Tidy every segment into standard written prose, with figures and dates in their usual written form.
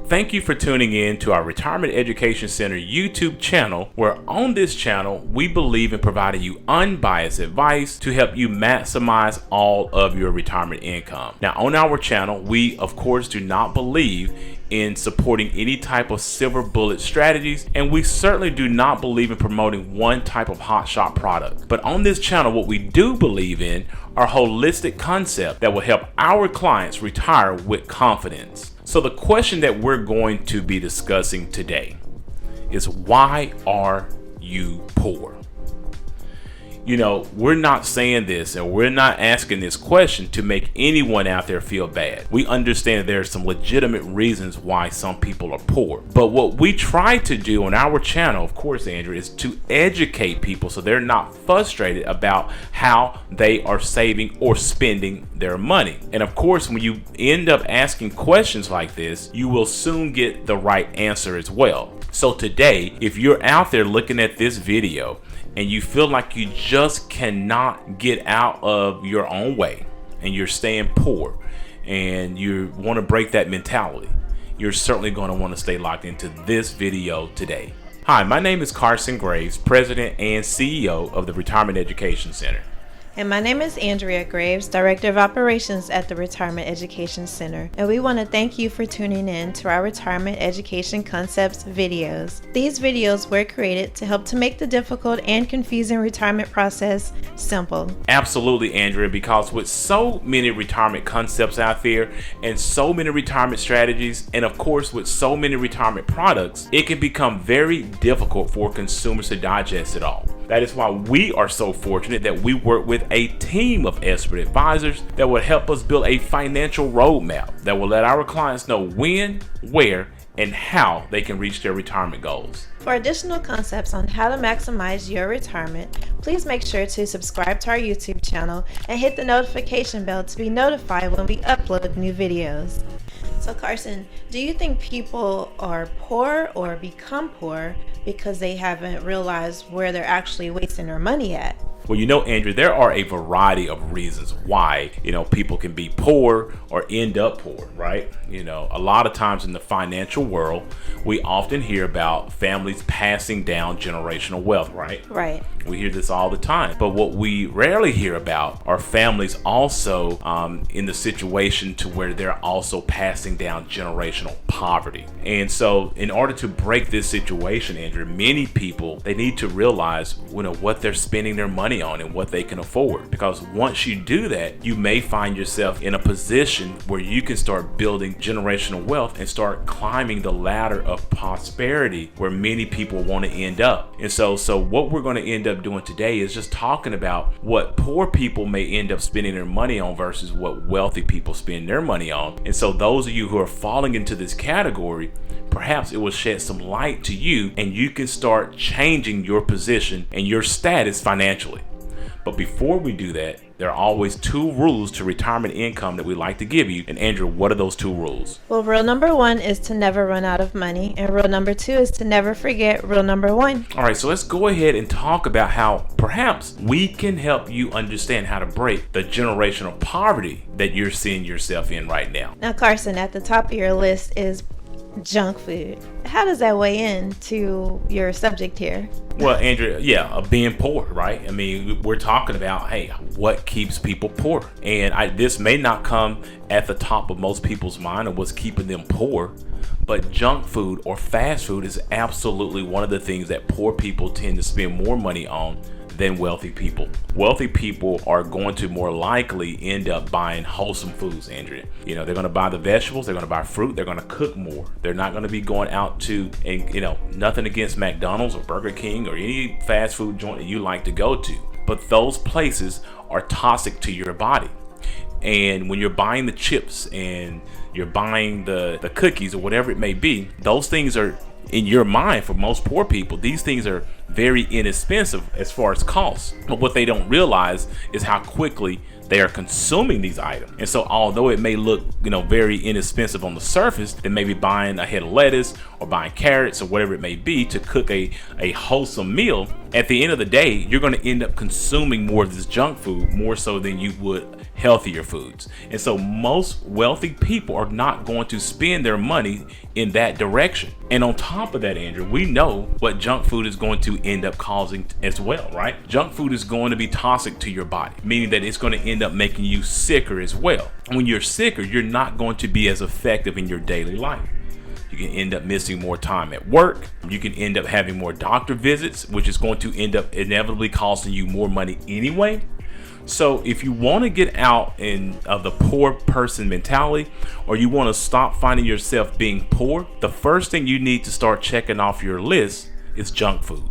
Thank you for tuning in to our Retirement Education Center YouTube channel, where on this channel, we believe in providing you unbiased advice to help you maximize all of your retirement income. Now, on our channel, we of course do not believe in supporting any type of silver bullet strategies, and we certainly do not believe in promoting one type of hotshot product. But on this channel, what we do believe in are holistic concepts that will help our clients retire with confidence. So the question that we're going to be discussing today is, why are you poor? You know, we're not saying this, and we're not asking this question to make anyone out there feel bad. We understand that there are some legitimate reasons why some people are poor. But what we try to do on our channel, of course, Andrew, is to educate people so they're not frustrated about how they are saving or spending their money. And of course, when you end up asking questions like this, you will soon get the right answer as well. So today, if you're out there looking at this video and you feel like you just cannot get out of your own way and you're staying poor and you want to break that mentality, you're certainly going to want to stay locked into this video today. Hi, my name is Carson Graves, President and CEO of the Retirement Education Center. And my name is Andrea Graves, Director of Operations at the Retirement Education Center. And we want to thank you for tuning in to our Retirement Education Concepts videos. These videos were created to help to make the difficult and confusing retirement process simple. Absolutely, Andrea, because with so many retirement concepts out there and so many retirement strategies, and of course with so many retirement products, it can become very difficult for consumers to digest it all. That is why we are so fortunate that we work with a team of expert advisors that will help us build a financial roadmap that will let our clients know when, where, and how they can reach their retirement goals. For additional concepts on how to maximize your retirement, please make sure to subscribe to our YouTube channel and hit the notification bell to be notified when we upload new videos. So Carson, do you think people are poor or become poor because they haven't realized where they're actually wasting their money at? Well, you know, Andrew, there are a variety of reasons why, people can be poor or end up poor, right? A lot of times in the financial world, we often hear about families passing down generational wealth, right? Right. We hear this all the time. But what we rarely hear about are families also in the situation to where they're also passing down generational poverty. And so in order to break this situation, Andrew, many people, they need to realize, what they're spending their money on and what they can afford. Because once you do that, you may find yourself in a position where you can start building generational wealth and start climbing the ladder of prosperity where many people want to end up. And so what we're going to end up doing today is just talking about what poor people may end up spending their money on versus what wealthy people spend their money on. And so those of you who are falling into this category, perhaps it will shed some light to you and you can start changing your position and your status financially. But before we do that, there are always two rules to retirement income that we like to give you. And Andrew, what are those two rules? Well, rule number 1 is to never run out of money. And rule number 2 is to never forget rule number 1. All right, so let's go ahead and talk about how perhaps we can help you understand how to break the generational poverty that you're seeing yourself in right now. Now, Carson, at the top of your list is junk food. How does that weigh into your subject here? Well, Andrea, being poor, right? I mean, we're talking about, hey, what keeps people poor? And this may not come at the top of most people's mind of what's keeping them poor, but junk food or fast food is absolutely one of the things that poor people tend to spend more money on than wealthy people. Wealthy people are going to more likely end up buying wholesome foods, Andrea. They're going to buy the vegetables, they're going to buy fruit, they're going to cook more. They're not going to be going out to, and nothing against McDonald's or Burger King or any fast food joint that you like to go to, but those places are toxic to your body. And when you're buying the chips and you're buying the cookies or whatever it may be, those things are, in your mind, for most poor people, these things are very inexpensive as far as costs. But what they don't realize is how quickly they are consuming these items. And so although it may look, very inexpensive on the surface, they may be buying a head of lettuce or buying carrots or whatever it may be to cook a wholesome meal. At the end of the day, you're going to end up consuming more of this junk food, more so than you would healthier foods. And so most wealthy people are not going to spend their money in that direction. And on top of that, Andrew, we know what junk food is going to end up causing as well, right? Junk food is going to be toxic to your body, meaning that it's going to end up making you sicker as well. When you're sicker, you're not going to be as effective in your daily life. You can end up missing more time at work. You can end up having more doctor visits, which is going to end up inevitably costing you more money anyway. So if you want to get out of the poor person mentality, or you want to stop finding yourself being poor, the first thing you need to start checking off your list is junk food.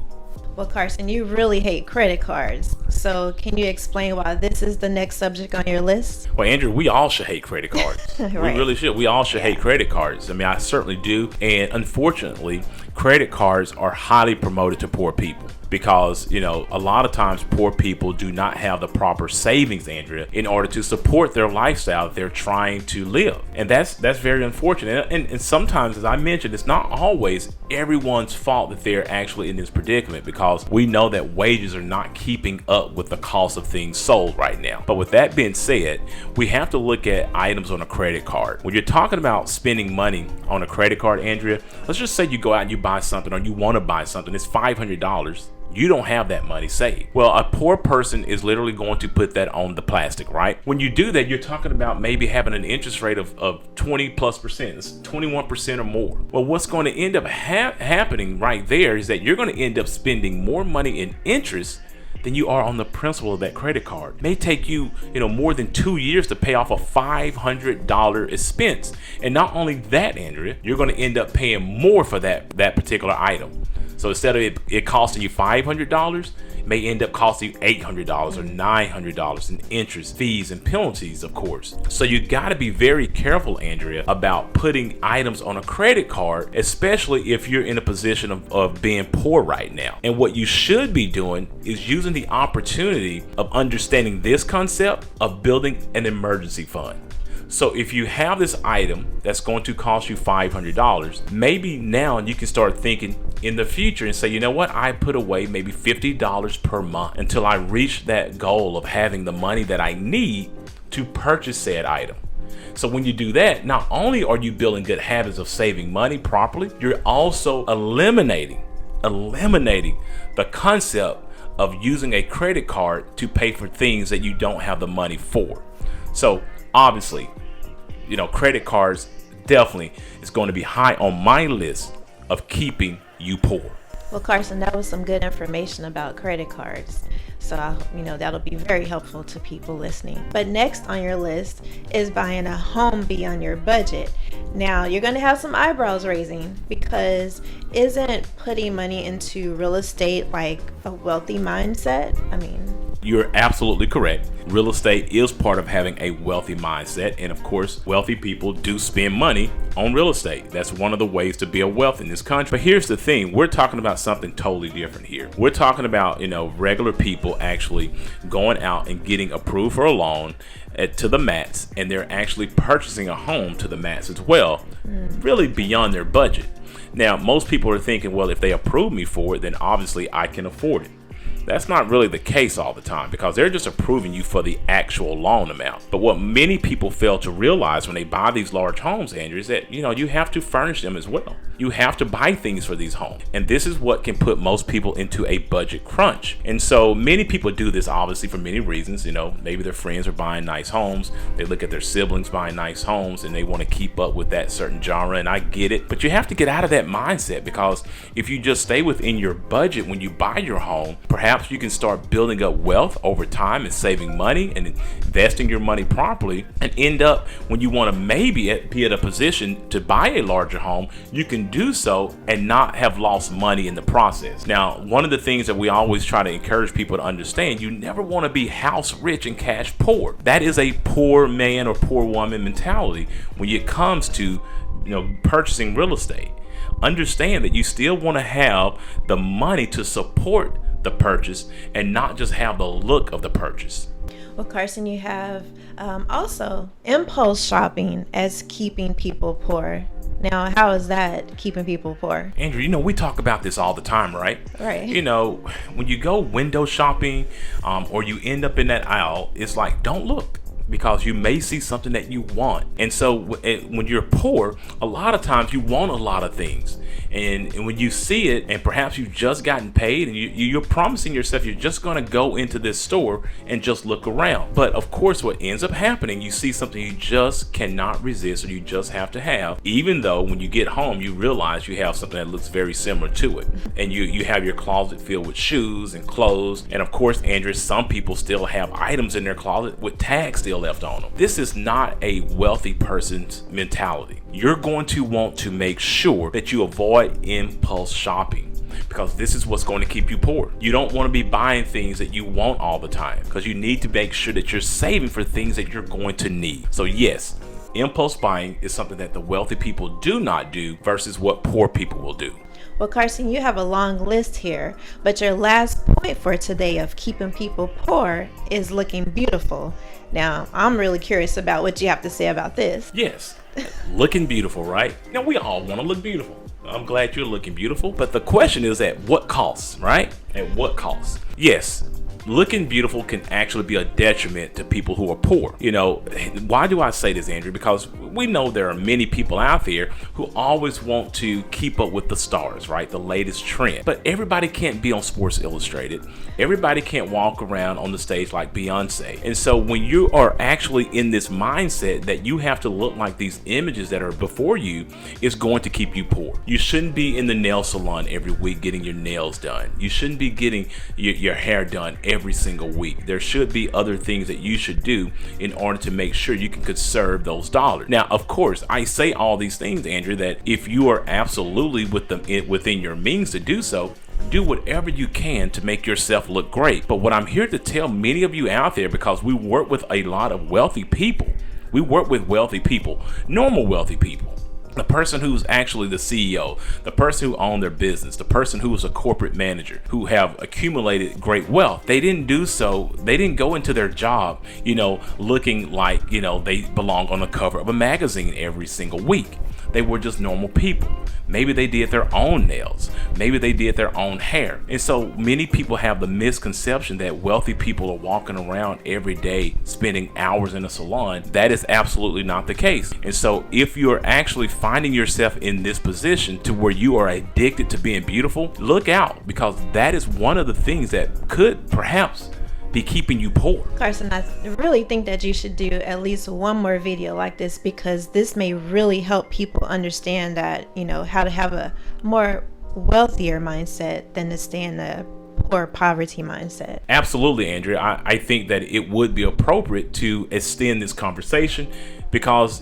Well, Carson, you really hate credit cards. So can you explain why this is the next subject on your list? Well, Andrew, we all should hate credit cards. Right. We really should. We all should hate credit cards. I mean, I certainly do. And unfortunately, credit cards are highly promoted to poor people because, you know, a lot of times poor people do not have the proper savings, Andrea, in order to support their lifestyle that they're trying to live. And that's very unfortunate. And sometimes, as I mentioned, it's not always everyone's fault that they're actually in this predicament, because we know that wages are not keeping up with the cost of things sold right now. But with that being said, we have to look at items on a credit card. When you're talking about spending money on a credit card, Andrea, let's just say you go out and you buy something, or you want to buy something, it's $500. You don't have that money saved. Well, a poor person is literally going to put that on the plastic, right? When you do that, you're talking about maybe having an interest rate of 20+%, it's 21% or more. Well, what's going to end up happening right there is that you're going to end up spending more money in interest than you are on the principal of that credit card. It may take you, more than 2 years to pay off a $500 expense. And not only that, Andrea, you're going to end up paying more for that particular item. So instead of it costing you $500, it may end up costing you $800 or $900 in interest, fees, and penalties, of course. So you got to be very careful, Andrea, about putting items on a credit card, especially if you're in a position of being poor right now. And what you should be doing is using the opportunity of understanding this concept of building an emergency fund. So if you have this item that's going to cost you $500, maybe now you can start thinking in the future and say, you know what, I put away maybe $50 per month until I reach that goal of having the money that I need to purchase said item. So when you do that, not only are you building good habits of saving money properly, you're also eliminating the concept of using a credit card to pay for things that you don't have the money for. So obviously, credit cards definitely is going to be high on my list of keeping you poor. Well, Carson, that was some good information about credit cards. So, that'll be very helpful to people listening. But next on your list is buying a home beyond your budget. Now, you're going to have some eyebrows raising, because isn't putting money into real estate like a wealthy mindset? You're absolutely correct. Real estate is part of having a wealthy mindset. And of course, wealthy people do spend money on real estate. That's one of the ways to build wealth in this country. But here's the thing. We're talking about something totally different here. We're talking about, regular people actually going out and getting approved for a loan to the max. And they're actually purchasing a home to the max as well, really beyond their budget. Now, most people are thinking, well, if they approve me for it, then obviously I can afford it. That's not really the case all the time, because they're just approving you for the actual loan amount. But what many people fail to realize when they buy these large homes, Andrew, is that, you have to furnish them as well. You have to buy things for these homes. And this is what can put most people into a budget crunch. And so many people do this obviously for many reasons. Maybe their friends are buying nice homes. They look at their siblings buying nice homes and they want to keep up with that certain genre. And I get it. But you have to get out of that mindset, because if you just stay within your budget when you buy your home, perhaps you can start building up wealth over time and saving money and investing your money properly, and end up when you want to maybe be at a position to buy a larger home, you can do so and not have lost money in the process. Now, one of the things that we always try to encourage people to understand, you never want to be house rich and cash poor. That is a poor man or poor woman mentality when it comes to purchasing real estate. Understand that you still want to have the money to support the purchase and not just have the look of the purchase. Well, Carson, you have also impulse shopping as keeping people poor. Now, how is that keeping people poor? Andrew, we talk about this all the time, right? Right. When you go window shopping or you end up in that aisle, it's like, don't look. because you may see something that you want. And so when you're poor, a lot of times you want a lot of things. And when you see it, and perhaps you've just gotten paid, and you're promising yourself you're just going to go into this store and just look around. But of course, what ends up happening, you see something you just cannot resist, or you just have to have, even though when you get home, you realize you have something that looks very similar to it. And you have your closet filled with shoes and clothes. And of course, Andrea, some people still have items in their closet with tags still left on them. This is not a wealthy person's mentality. You're going to want to make sure that you avoid impulse shopping, because this is what's going to keep you poor. You don't want to be buying things that you want all the time, because you need to make sure that you're saving for things that you're going to need. So yes, impulse buying is something that the wealthy people do not do versus what poor people will do. Well, Carson, you have a long list here, but your last point for today of keeping people poor is looking beautiful. Now, I'm really curious about what you have to say about this. Yes, looking beautiful, right? Now, we all want to look beautiful. I'm glad you're looking beautiful, but the question is at what cost, right? At what cost? Yes, looking beautiful can actually be a detriment to people who are poor. You know, why do I say this, Andrew? Because we know there are many people out there who always want to keep up with the stars, right? The latest trend. But everybody can't be on Sports Illustrated. Everybody can't walk around on the stage like Beyonce. And so when you are actually in this mindset that you have to look like these images that are before you, it's going to keep you poor. You shouldn't be in the nail salon every week getting your nails done. You shouldn't be getting your hair done every single week. There should be other things that you should do in order to make sure you can conserve those dollars. Now, of course, I say all these things, Andrew, that if you are absolutely within your means to do so, do whatever you can to make yourself look great. But what I'm here to tell many of you out there, because we work with a lot of wealthy people, we work with wealthy people, normal wealthy people. The person who's actually the CEO, the person who owned their business, the person who was a corporate manager, who have accumulated great wealth. They didn't do so. They didn't go into their job, looking like, they belong on the cover of a magazine every single week. They were just normal people. Maybe they did their own nails. Maybe they did their own hair. And so many people have the misconception that wealthy people are walking around every day spending hours in a salon. That is absolutely not the case. And so if you're actually finding yourself in this position to where you are addicted to being beautiful, look out, because that is one of the things that could perhaps be keeping you poor. Carson, I really think that you should do at least one more video like this, because this may really help people understand that, how to have a more wealthier mindset than to stay in the poor poverty mindset. Absolutely, Andrea. I think that it would be appropriate to extend this conversation because,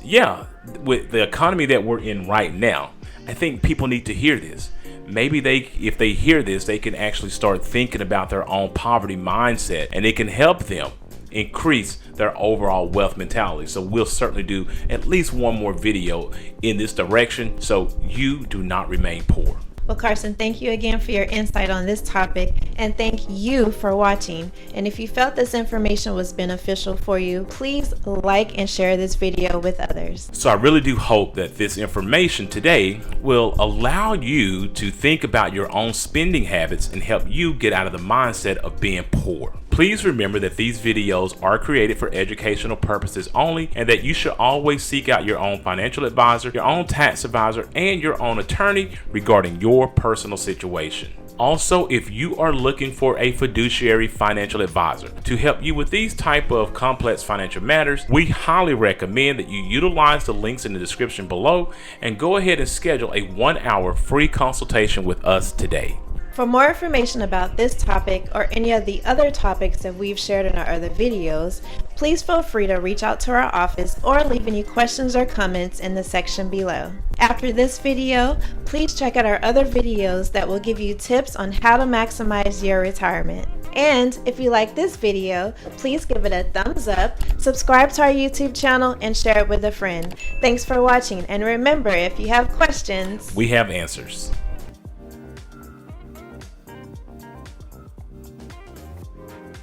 with the economy that we're in right now, I think people need to hear this. Maybe if they hear this, they can actually start thinking about their own poverty mindset, and it can help them increase their overall wealth mentality. So we'll certainly do at least one more video in this direction so you do not remain poor. Well, Carson, thank you again for your insight on this topic, and thank you for watching. And if you felt this information was beneficial for you, please like and share this video with others. So I really do hope that this information today will allow you to think about your own spending habits and help you get out of the mindset of being poor. Please remember that these videos are created for educational purposes only, and that you should always seek out your own financial advisor, your own tax advisor, and your own attorney regarding your personal situation. Also, if you are looking for a fiduciary financial advisor to help you with these type of complex financial matters, we highly recommend that you utilize the links in the description below and go ahead and schedule a 1-hour free consultation with us today. For more information about this topic or any of the other topics that we've shared in our other videos, please feel free to reach out to our office or leave any questions or comments in the section below. After this video, please check out our other videos that will give you tips on how to maximize your retirement. And if you like this video, please give it a thumbs up, subscribe to our YouTube channel, and share it with a friend. Thanks for watching, and remember, if you have questions, we have answers.